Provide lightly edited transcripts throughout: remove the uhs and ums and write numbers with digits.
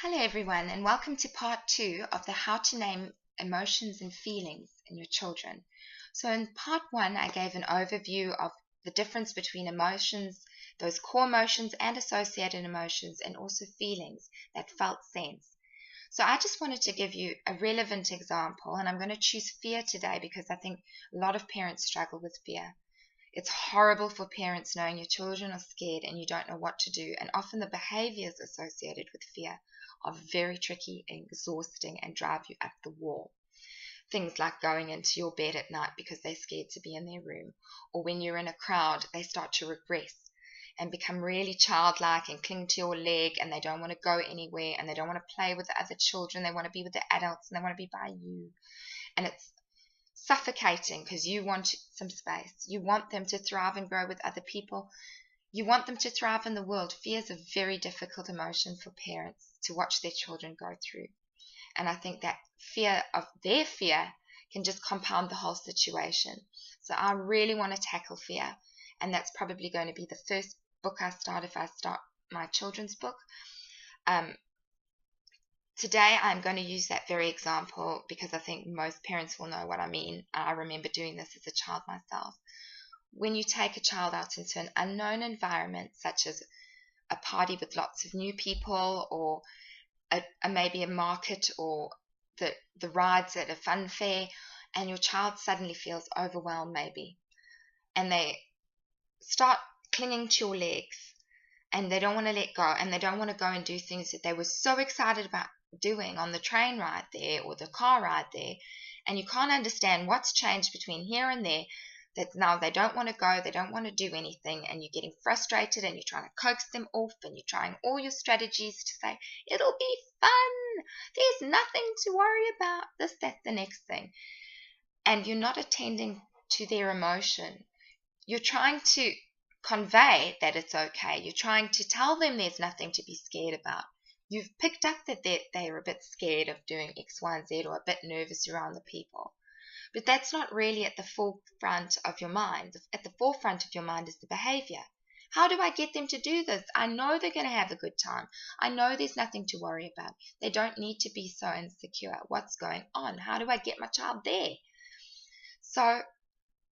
Hello, everyone, and welcome to part 2 of the How to Name Emotions and Feelings in Your Children. So, in part 1, I gave an overview of the difference between emotions, those core emotions and associated emotions, and also feelings that felt sense. So, I just wanted to give you a relevant example, and I'm going to choose fear today because I think a lot of parents struggle with fear. It's horrible for parents knowing your children are scared and you don't know what to do, and often the behaviors associated with fear are very tricky and exhausting and drive you up the wall. Things like going into your bed at night because they're scared to be in their room, or when you're in a crowd, they start to regress and become really childlike and cling to your leg, and they don't want to go anywhere, and they don't want to play with the other children. They want to be with the adults and they want to be by you. And it's suffocating because you want some space. You want them to thrive and grow with other people. You want them to thrive in the world. Fear is a very difficult emotion for parents to watch their children go through. And I think that fear of their fear can just compound the whole situation. So I really want to tackle fear. And that's probably going to be the first book I start if I start my children's book. Today I'm going to use that very example because I think most parents will know what I mean. I remember doing this as a child myself. When you take a child out into an unknown environment, such as a party with lots of new people, or maybe a market, or the rides at a fun fair, and your child suddenly feels overwhelmed maybe, and they start clinging to your legs, and they don't want to let go, and they don't want to go and do things that they were so excited about doing on the train ride there or the car ride there, and you can't understand what's changed between here and there, that now they don't want to go, they don't want to do anything, and you're getting frustrated and you're trying to coax them off, and you're trying all your strategies to say, it'll be fun, there's nothing to worry about, this, that, the next thing. And you're not attending to their emotion. You're trying to convey that it's okay. You're trying to tell them there's nothing to be scared about. You've picked up that they're a bit scared of doing X, Y, and Z, or a bit nervous around the people. But that's not really at the forefront of your mind. At the forefront of your mind is the behavior. How do I get them to do this? I know they're going to have a good time. I know there's nothing to worry about. They don't need to be so insecure. What's going on? How do I get my child there? So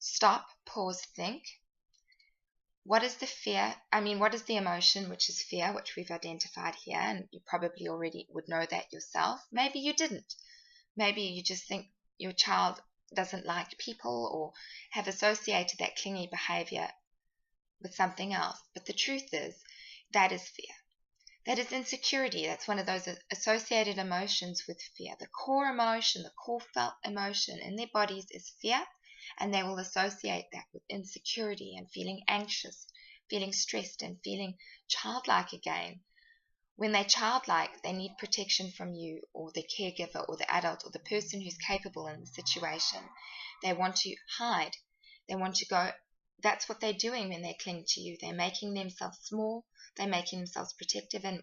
stop, pause, think. What is the fear? What is the emotion, which is fear, which we've identified here, and you probably already would know that yourself. Maybe you didn't. Maybe you just think your child doesn't like people or have associated that clingy behavior with something else. But the truth is, that is fear. That is insecurity. That's one of those associated emotions with fear. The core emotion, the core felt emotion in their bodies is fear, and they will associate that with insecurity and feeling anxious, feeling stressed, and feeling childlike again. When they're childlike, they need protection from you or the caregiver or the adult or the person who's capable in the situation. They want to hide. They want to go. That's what they're doing when they cling to you. They're making themselves small. They're making themselves protective and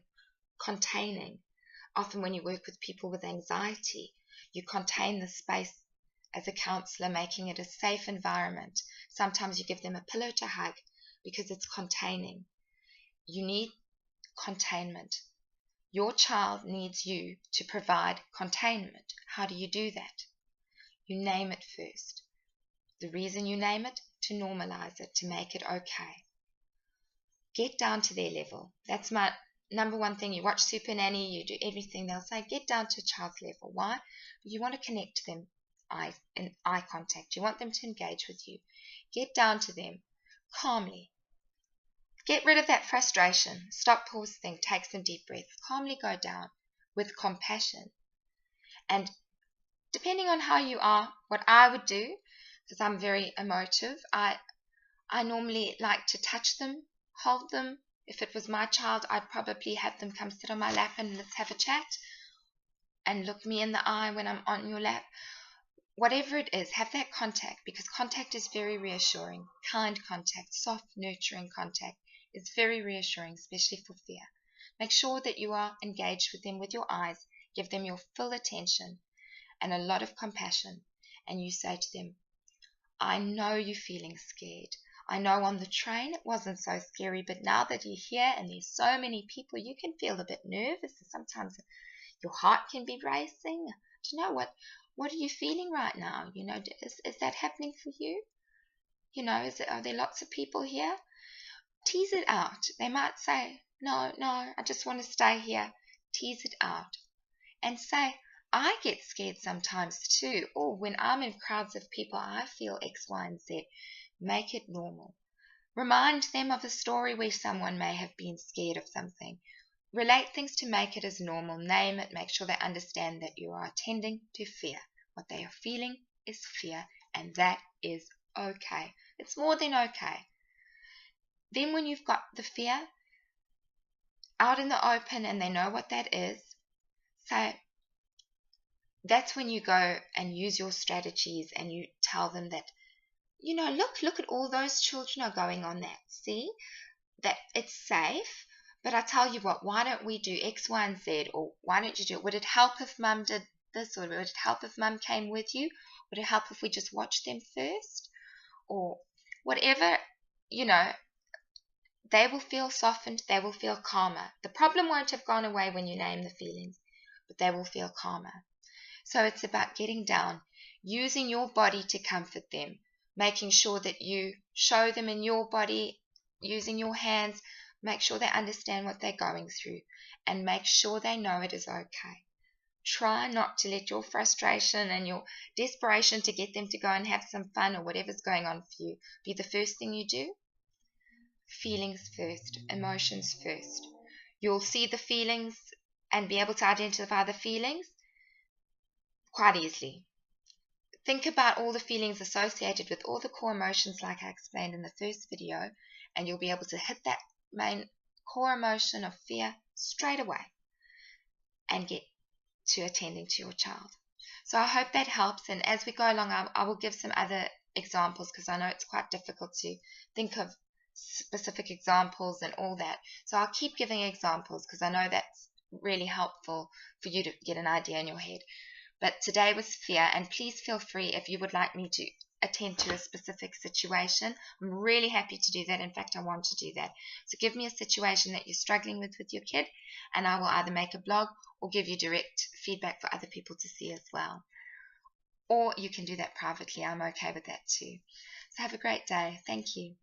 containing. Often when you work with people with anxiety, you contain the space as a counselor, making it a safe environment. Sometimes you give them a pillow to hug because it's containing. You need containment. Your child needs you to provide containment. How do you do that? You name it first. The reason you name it, to normalize it, to make it okay. Get down to their level. That's my number one thing. You watch Super Nanny, you do everything. They'll say, get down to a child's level. Why? You want to connect to them in eye contact. You want them to engage with you. Get down to them calmly. Get rid of that frustration. Stop, pause, think, take some deep breaths. Calmly go down with compassion. And depending on how you are, what I would do, because I'm very emotive, I normally like to touch them, hold them. If it was my child, I'd probably have them come sit on my lap and let's have a chat and look me in the eye when I'm on your lap. Whatever it is, have that contact, because contact is very reassuring. Kind contact, soft, nurturing contact is very reassuring, especially for fear. Make sure that you are engaged with them with your eyes. Give them your full attention and a lot of compassion. And you say to them, I know you're feeling scared. I know on the train it wasn't so scary, but now that you're here and there's so many people, you can feel a bit nervous. Sometimes your heart can be racing. Do you know what are you feeling right now? Is that happening for you? Are there lots of people here? Tease it out. They might say, no, I just want to stay here. Tease it out and say, I get scared sometimes too. Or when I'm in crowds of people, I feel X, Y, and Z. Make it normal. Remind them of a story where someone may have been scared of something. Relate things to make it as normal. Name it. Make sure they understand that you are attending to fear. What they are feeling is fear, and that is okay. It's more than okay. Then when you've got the fear out in the open and they know what that is, so that's when you go and use your strategies and you tell them that, look at all those children are going on that. See, that it's safe. But I tell you what, why don't we do X, Y, and Z? Or why don't you do it? Would it help if mum did this? Or would it help if mum came with you? Would it help if we just watched them first? Or whatever, they will feel softened. They will feel calmer. The problem won't have gone away when you name the feelings, but they will feel calmer. So it's about getting down, using your body to comfort them, making sure that you show them in your body, using your hands. Make sure they understand what they're going through and make sure they know it is okay. Try not to let your frustration and your desperation to get them to go and have some fun or whatever's going on for you be the first thing you do. Feelings first, emotions first. You'll see the feelings and be able to identify the feelings quite easily. Think about all the feelings associated with all the core emotions like I explained in the first video, and you'll be able to hit that main core emotion of fear straight away and get to attending to your child. So I hope that helps, and as we go along I will give some other examples because I know it's quite difficult to think of specific examples and all that. So I'll keep giving examples because I know that's really helpful for you to get an idea in your head. But today was fear, and please feel free if you would like me to attend to a specific situation. I'm really happy to do that. In fact, I want to do that. So give me a situation that you're struggling with your kid, and I will either make a blog or give you direct feedback for other people to see as well. Or you can do that privately. I'm okay with that too. So have a great day. Thank you.